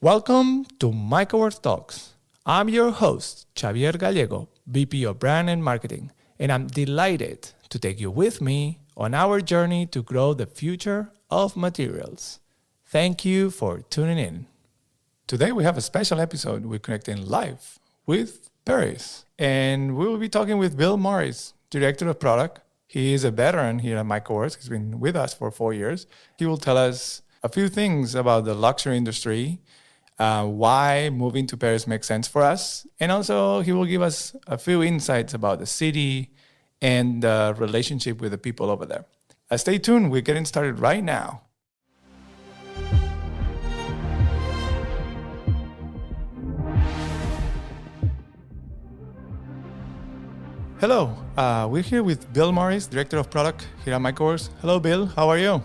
Welcome to MycoWorks Talks. I'm your host, Xavier Gallego, VP of Brand and Marketing, and I'm delighted to take you with me on our journey to grow the future of materials. Thank you for tuning in. Today we have a special episode. We're connecting live with Paris, and we will be talking with Bill Morris, Director of Product. He is a veteran here at MycoWorks. He's been with us for 4 years. He will tell us a few things about the luxury industry, why moving to Paris makes sense for us. And also he will give us a few insights about the city and the relationship with the people over there. Stay tuned. We're getting started right now. Hello, we're here with Bill Morris, Director of Product here at MycoWorks. Hello, Bill. How are you?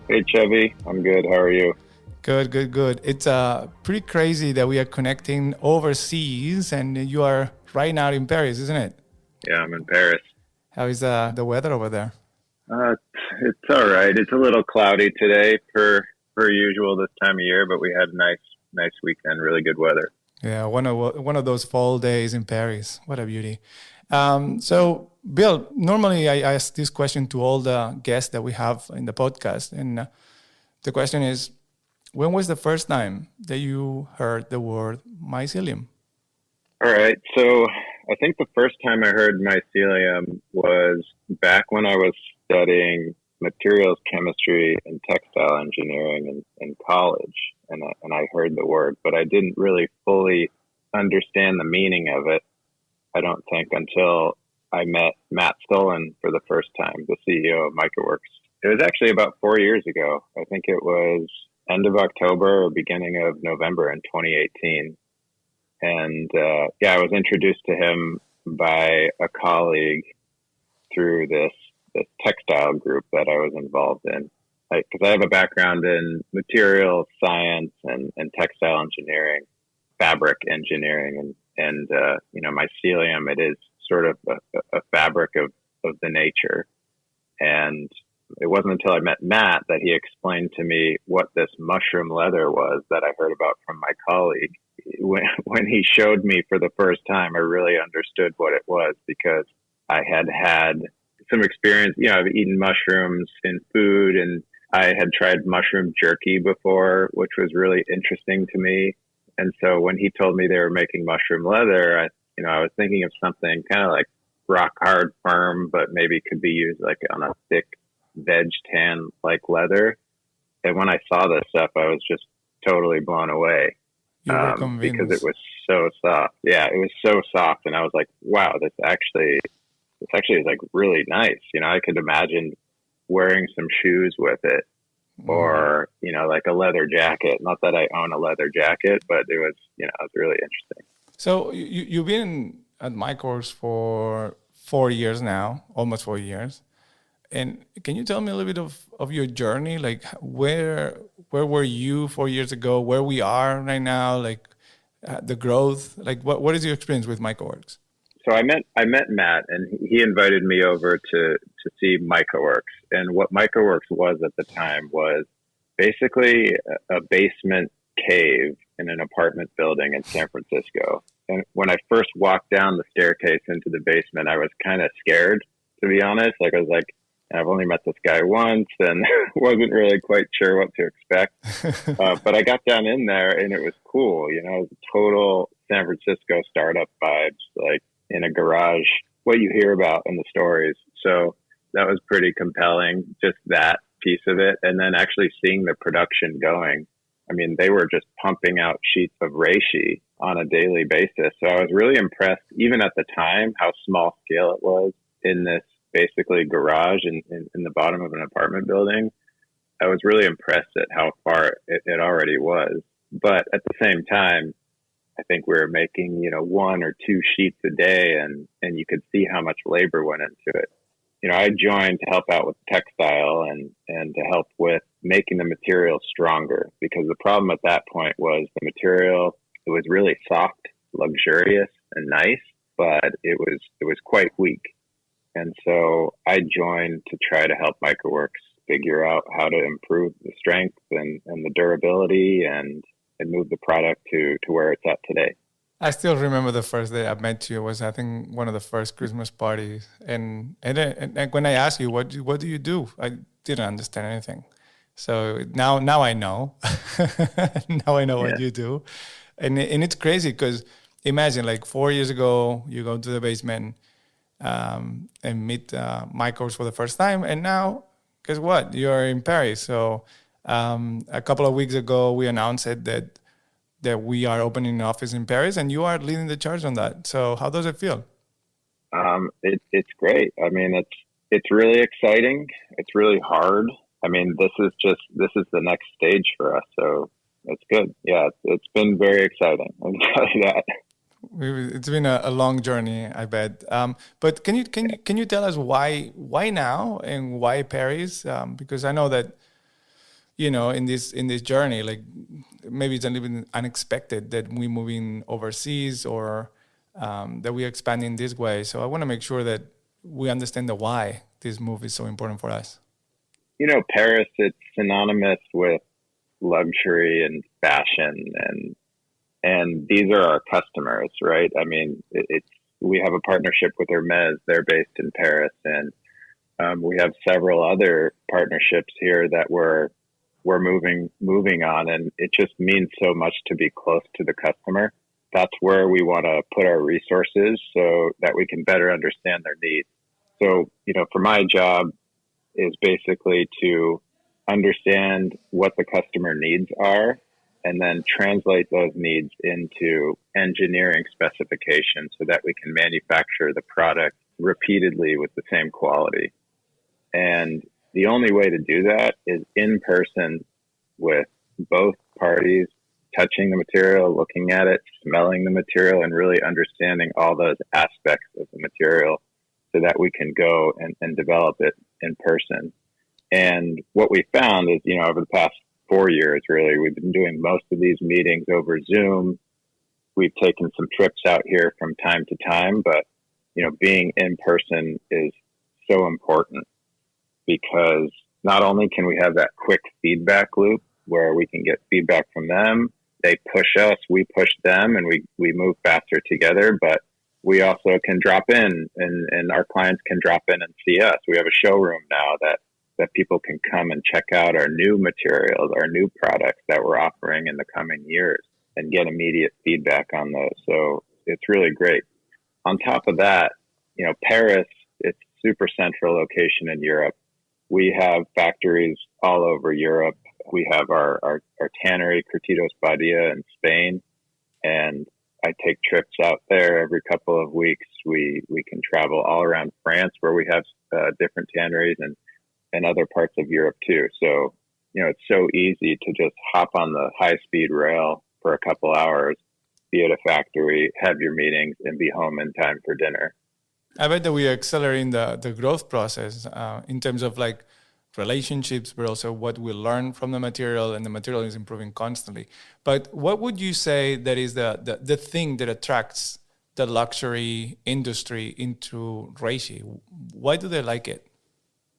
Hey, Chevy. I'm good. How are you? Good. It's pretty crazy that we are connecting overseas and you are right now in Paris, isn't it? Yeah, I'm in Paris. How is the weather over there? It's all right. It's a little cloudy today per usual this time of year, but we had a nice weekend, really good weather. Yeah, one of those fall days in Paris. What a beauty. So, Bill, normally I ask this question to all the guests that we have in the podcast. And the question is, when was the first time that you heard the word mycelium? All right. So I think the first time I heard mycelium was back when I was studying materials chemistry and textile engineering in college. And I heard the word, but I didn't really fully understand the meaning of it, I don't think, until I met Matt Stolen for the first time, the CEO of MycoWorks. It was actually about 4 years ago. I think it was end of October or beginning of November in 2018. And I was introduced to him by a colleague through this textile group that I was involved in. Because I have a background in material science and textile engineering, fabric engineering, and mycelium, it is sort of a fabric of the nature. And it wasn't until I met Matt that he explained to me what this mushroom leather was that I heard about from my colleague. When he showed me for the first time, I really understood what it was because I had some experience. I've eaten mushrooms in food, and I had tried mushroom jerky before, which was really interesting to me. And so when he told me they were making mushroom leather, I was thinking of something kind of like rock hard, firm, but maybe could be used like on a thick veg tan like leather. And when I saw this stuff, I was just totally blown away because it was so soft. Yeah, it was so soft, and I was like, wow, this actually is like really nice. I could imagine wearing some shoes with it. Or, like a leather jacket. Not that I own a leather jacket, but it was, it was really interesting. So you've been at MycoWorks for 4 years now, almost 4 years. And can you tell me a little bit of your journey? Like where were you 4 years ago? Where we are right now? Like the growth? Like what is your experience with MycoWorks? So I met Matt, and he invited me over to see MycoWorks. And what MycoWorks was at the time was basically a basement cave in an apartment building in San Francisco. And when I first walked down the staircase into the basement, I was kind of scared, to be honest. I was like, I've only met this guy once and wasn't really quite sure what to expect. But I got down in there and it was cool. It was a total San Francisco startup vibes, like in a garage, what you hear about in the stories. So that was pretty compelling, just that piece of it. And then actually seeing the production going. I mean, they were just pumping out sheets of Reishi on a daily basis. So I was really impressed, even at the time, how small scale it was in this basically garage in the bottom of an apartment building. I was really impressed at how far it already was. But at the same time, I think we were making, 1 or 2 sheets a day, and you could see how much labor went into it. I joined to help out with textile and to help with making the material stronger, because the problem at that point was the material, it was really soft, luxurious, and nice, but it was quite weak. And so I joined to try to help MycoWorks figure out how to improve the strength and the durability and move the product to where it's at today. I still remember the first day I met you. It was, I think, one of the first Christmas parties. And when I asked you, what do you do? I didn't understand anything. So now I know. Now I know Yeah. what you do. And it's crazy because imagine like 4 years ago, you go to the basement and meet Michaels for the first time. And now, guess what? You're in Paris. So a couple of weeks ago, we announced it that we are opening an office in Paris, and you are leading the charge on that. So how does it feel? It's great. I mean, it's really exciting. It's really hard. I mean, this is the next stage for us. So it's good. Yeah, it's been very exciting. I can tell you that. It's been a long journey, I bet. But can you tell us why now and why Paris? Because I know that in this journey, like maybe it's a little bit unexpected that we moving overseas or that we expanding this way. So I want to make sure that we understand the why this move is so important for us. Paris, it's synonymous with luxury and fashion, and these are our customers, right? I mean, we have a partnership with Hermes. They're based in Paris, and we have several other partnerships here that we're moving on, and it just means so much to be close to the customer. That's where we want to put our resources so that we can better understand their needs. So, for my job is basically to understand what the customer needs are and then translate those needs into engineering specifications so that we can manufacture the product repeatedly with the same quality. And the only way to do that is in person with both parties, touching the material, looking at it, smelling the material, and really understanding all those aspects of the material so that we can go and develop it in person. And what we found is, over the past 4 years, really, we've been doing most of these meetings over Zoom. We've taken some trips out here from time to time, but, being in person is so important because not only can we have that quick feedback loop where we can get feedback from them, they push us, we push them, and we move faster together, but we also can drop in and our clients can drop in and see us. We have a showroom now that people can come and check out our new materials, our new products that we're offering in the coming years and get immediate feedback on those. So it's really great. On top of that, Paris, it's super central location in Europe. We have factories all over Europe. We have our tannery, Curtidos Badia in Spain, and I take trips out there every couple of weeks. We can travel all around France where we have different tanneries and other parts of Europe too. So, it's so easy to just hop on the high-speed rail for a couple hours, be at a factory, have your meetings, and be home in time for dinner. I bet that we are accelerating the growth process in terms of like relationships, but also what we learn from the material, and the material is improving constantly. But what would you say that is the thing that attracts the luxury industry into Reishi? Why do they like it?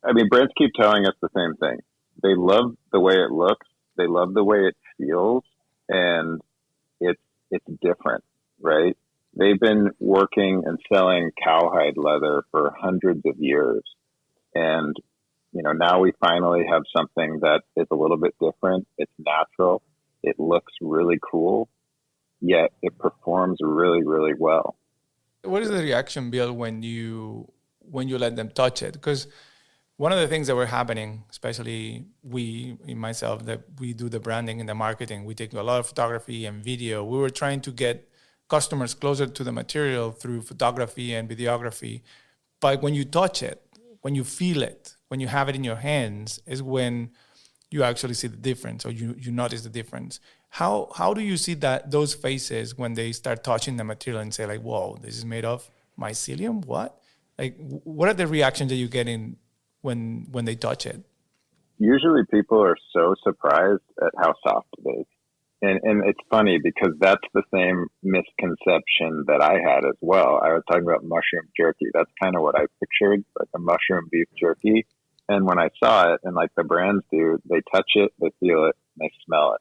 I mean, brands keep telling us the same thing. They love the way it looks. They love the way it feels, and it's different, right? They've been working and selling cowhide leather for hundreds of years. And, now we finally have something that is a little bit different. It's natural. It looks really cool, yet it performs really, really well. What is the reaction, Bill, when you let them touch it? Because one of the things that were happening, especially myself, that we do the branding and the marketing, we take a lot of photography and video. We were trying to get customers closer to the material through photography and videography. But when you touch it, when you feel it, when you have it in your hands, is when you actually see the difference, or you notice the difference. How do you see those faces when they start touching the material and say like, whoa, this is made of mycelium? What? Like, what are the reactions that you get in when they touch it? Usually people are so surprised at how soft it is. And it's funny because that's the same misconception that I had as well. I was talking about mushroom jerky. That's kind of what I pictured, like a mushroom beef jerky. And when I saw it, and like the brands do, they touch it, they feel it, and they smell it.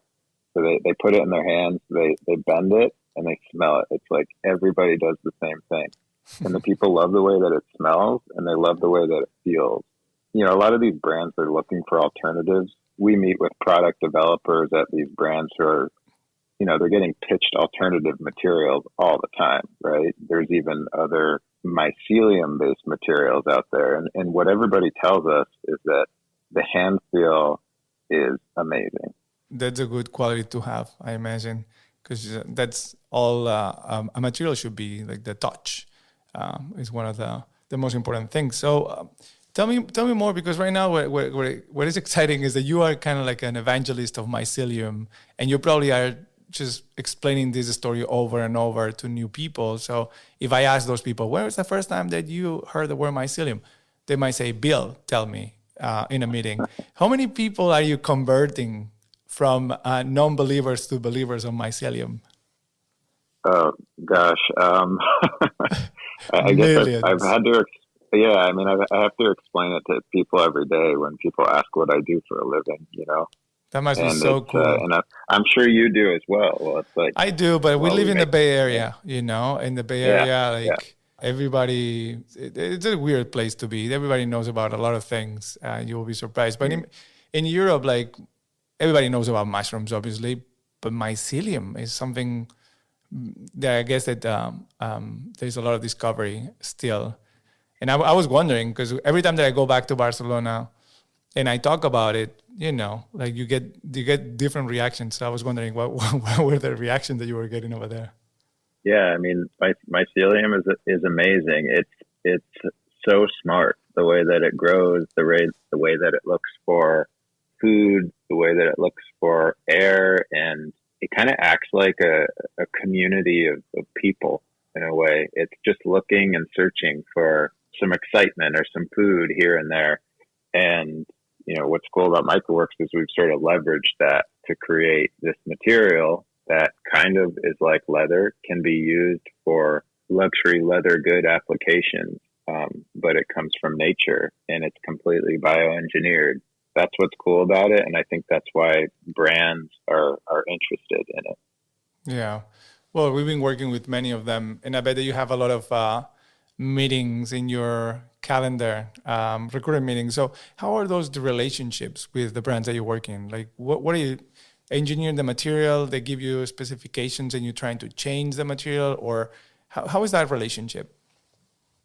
So they put it in their hands, they bend it, and they smell it. It's like everybody does the same thing. And the people love the way that it smells, and they love the way that it feels. You know, a lot of these brands are looking for alternatives. We meet with product developers at these brands who are, you know, they're getting pitched alternative materials all the time, right? There's even other mycelium-based materials out there. And what everybody tells us is that the hand feel is amazing. That's a good quality to have, I imagine, because that's all a material should be. Like the touch is one of the most important things. So tell me more, because right now what is exciting is that you are kind of like an evangelist of mycelium, and you probably are just explaining this story over and over to new people. So if I ask those people, when was the first time that you heard the word mycelium? They might say, Bill, tell me in a meeting. How many people are you converting from non-believers to believers on mycelium? Oh, gosh. I guess I've had to, yeah, I mean, I have to explain it to people every day when people ask what I do for a living, you know? That must be And so it's, cool. and I'm sure you do as well. Well, it's like, I do, but we well, live we in the make, Bay Area, you know, in the Bay yeah, Area, yeah. like everybody, it's a weird place to be. Everybody knows about a lot of things. You will be surprised. But in Europe, like everybody knows about mushrooms, obviously, but mycelium is something that I guess that there's a lot of discovery still. And I was wondering, because every time that I go back to Barcelona and I talk about it, you know, like you get different reactions. So I was wondering what were the reactions that you were getting over there? Yeah, I mean, mycelium is amazing. It's so smart, the way that it grows, the way that it looks for food, the way that it looks for air, and it kind of acts like a community of people in a way. It's just looking and searching for some excitement or some food here and there. And, you know, what's cool about MycoWorks is we've sort of leveraged that to create this material that kind of is like leather, can be used for luxury leather good applications, but it comes from nature and it's completely bioengineered. That's what's cool about it, and I think that's why brands are interested in it. Yeah. Well, we've been working with many of them, and I bet that you have a lot of meetings in your calendar, recruiting meetings. So how are the relationships with the brands that you're working? Like, what are you engineering the material? They give you specifications and you're trying to change the material, or how is that relationship?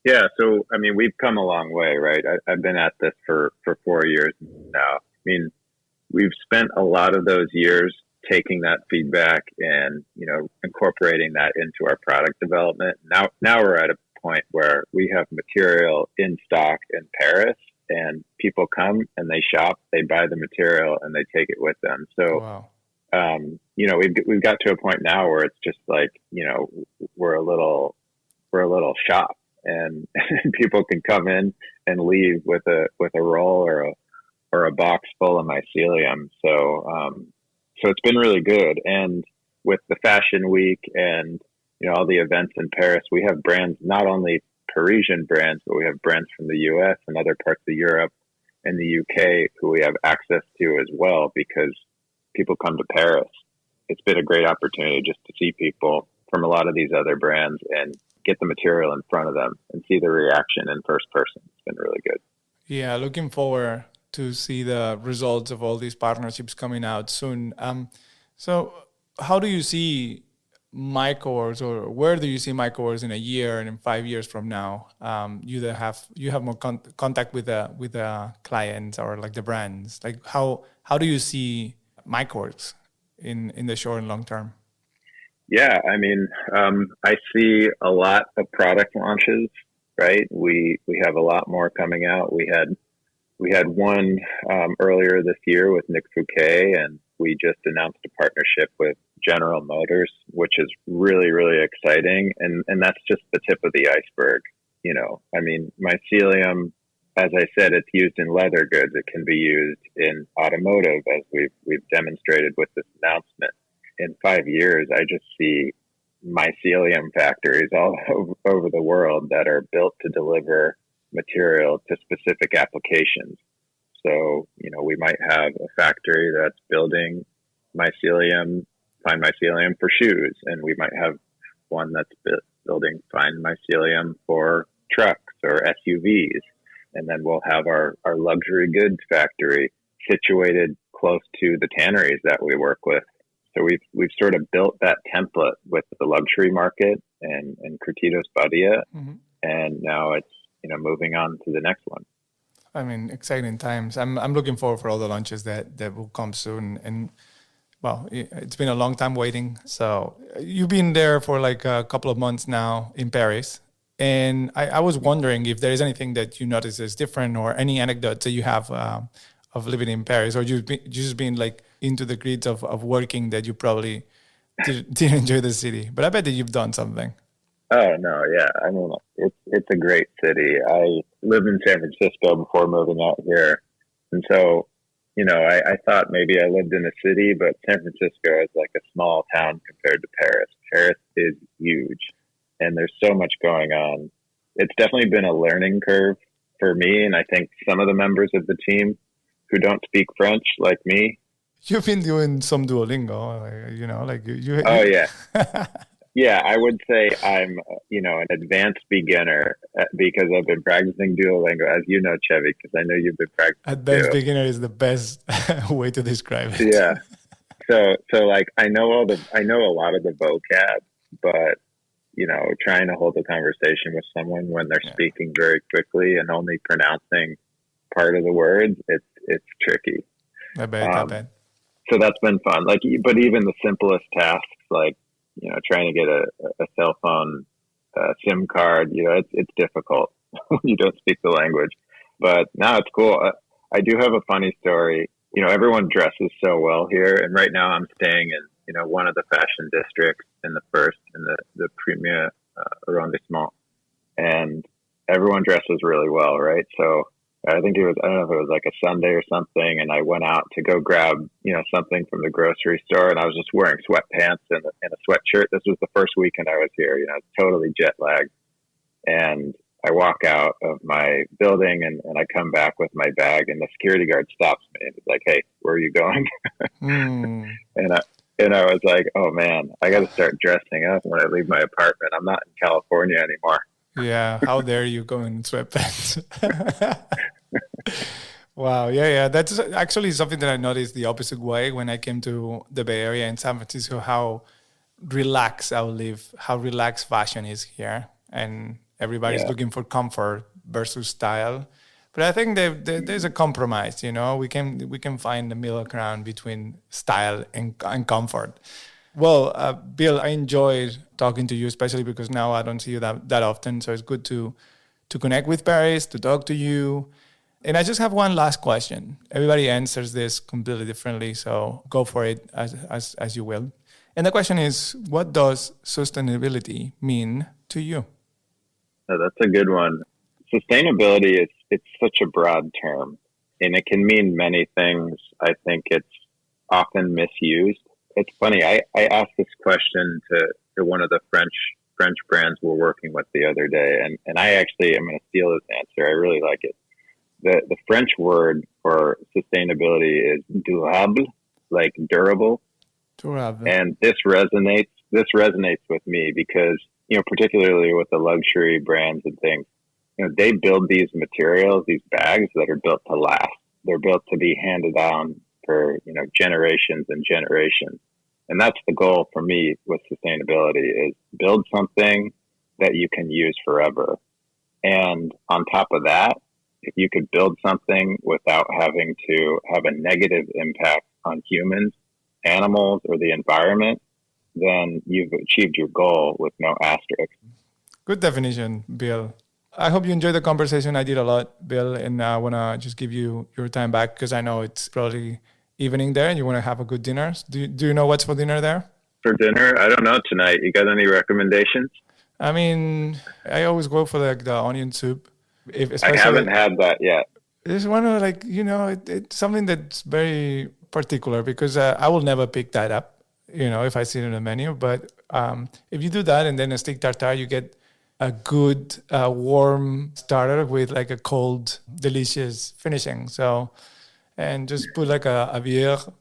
Yeah, so I mean, we've come a long way, right? I've been at this for 4 years now. I mean, we've spent a lot of those years taking that feedback and, you know, incorporating that into our product development. Now we're at a point where we have material in stock in Paris, and people come and they shop, they buy the material, and they take it with them. So, Wow. you know, we've got to a point now where it's just like, you know, we're a little shop, and people can come in and leave with a roll or a box full of mycelium. So it's been really good. And with the fashion week and, you know, all the events in Paris, we have brands, not only Parisian brands, but we have brands from the US and other parts of Europe and the UK who we have access to as well, because people come to Paris. It's been a great opportunity just to see people from a lot of these other brands and get the material in front of them and see the reaction in first person. It's been really good. Yeah, looking forward to see the results of all these partnerships coming out soon. So how do you see MycoWorks, or where do you see MycoWorks in a year and in 5 years from now? You have more contact with the clients or like the brands. Like how do you see MycoWorks in the short and long term? Yeah, I mean, I see a lot of product launches, right? We have a lot more coming out. We had one earlier this year with Nick Fouquet, and we just announced a partnership with General Motors, which is really, really exciting. And that's just the tip of the iceberg. You know, I mean, mycelium, as I said, it's used in leather goods. It can be used in automotive, as we've demonstrated with this announcement. In 5 years, I just see mycelium factories all over the world that are built to deliver material to specific applications. So, you know, we might have a factory that's building mycelium, fine mycelium for shoes, and we might have one that's building fine mycelium for trucks or SUVs. And then we'll have our luxury goods factory situated close to the tanneries that we work with. So we've sort of built that template with the luxury market and Curtidos Badia, and now it's moving on to the next one. I mean, exciting times. I'm looking forward for all the launches that will come soon. And well, it's been a long time waiting. So you've been there for like a couple of months now in Paris. And I was wondering if there is anything that you notice is different or any anecdotes that you have of living in Paris, or you've just been like into the grids of working that you probably didn't enjoy the city. But I bet that you've done something. Oh no, yeah. I mean, it's a great city. I lived in San Francisco before moving out here, and so I thought maybe I lived in a city, but San Francisco is like a small town compared to Paris. Paris is huge, and there's so much going on. It's definitely been a learning curve for me, and I think some of the members of the team who don't speak French, like me. You've been doing some Duolingo, like you. Oh yeah. Yeah, I would say I'm, an advanced beginner because I've been practicing Duolingo, as you know, Chevy, because I know you've been practicing. Advanced beginner is the best way to describe it. Yeah. So like I know a lot of the vocab, but trying to hold a conversation with someone when they're speaking very quickly and only pronouncing part of the words, it's tricky. I bet. So that's been fun. Like, but even the simplest tasks, like trying to get a cell phone SIM card, it's difficult when you don't speak the language. But now it's cool. I do have a funny story. Everyone dresses so well here, and right now I'm staying in one of the fashion districts in the Premier arrondissement, and everyone dresses really well, right? So I don't know if it was like a Sunday or something, and I went out to go grab, something from the grocery store, and I was just wearing sweatpants and a sweatshirt. This was the first weekend I was here, totally jet lagged. And I walk out of my building and I come back with my bag, and the security guard stops me and he's like, "Hey, where are you going?" And I was like, "Oh man, I got to start dressing up when I leave my apartment. I'm not in California anymore." Yeah, how dare you go in sweatpants? Wow, yeah. That's actually something that I noticed the opposite way when I came to the Bay Area in San Francisco, how relaxed I live, how relaxed fashion is here. And everybody's looking for comfort versus style. But I think there's a compromise, we can find the middle ground between style and comfort. Well, Bill, I enjoyed talking to you, especially because now I don't see you that often. So it's good to connect with Paris, to talk to you. And I just have one last question. Everybody answers this completely differently, so go for it as you will. And the question is, what does sustainability mean to you? Oh, that's a good one. Sustainability it's such a broad term, and it can mean many things. I think it's often misused. It's funny. I asked this question to one of the French brands we're working with the other day, and I'm going to steal this answer. I really like it. The French word for sustainability is durable, like durable. Durable. And this resonates with me because, particularly with the luxury brands and things, they build these materials, these bags that are built to last. They're built to be handed down for, generations and generations. And that's the goal for me with sustainability is build something that you can use forever. And on top of that, if you could build something without having to have a negative impact on humans, animals, or the environment, then you've achieved your goal with no asterisk. Good definition, Bill. I hope you enjoyed the conversation. I did a lot, Bill, and I want to just give you your time back because I know it's probably evening there and you want to have a good dinner. Do you know what's for dinner there? For dinner? I don't know tonight. You got any recommendations? I mean, I always go for the onion soup. I haven't had that yet. It's one of it's something that's very particular because I will never pick that up, if I see it in the menu. But if you do that and then a steak tartare, you get a good warm starter with like a cold, delicious finishing. So, and just put like a bière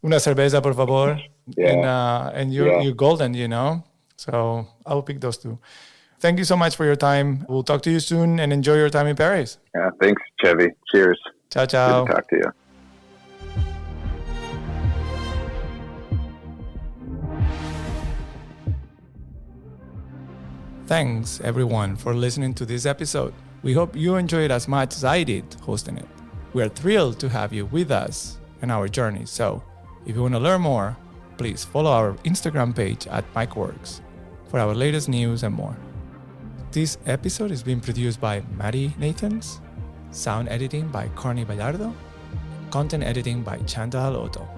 una cerveza, por favor. Yeah. And you're golden, you know? So I'll pick those two. Thank you so much for your time. We'll talk to you soon and enjoy your time in Paris. Yeah. Thanks, Chevy. Cheers. Ciao, ciao. Good to talk to you. Thanks, everyone, for listening to this episode. We hope you enjoyed as much as I did hosting it. We are thrilled to have you with us in our journey. So, if you want to learn more, please follow our Instagram page at MycoWorks for our latest news and more. This episode is being produced by Maddie Nathans, sound editing by Corny Ballardo, content editing by Chantal Otto.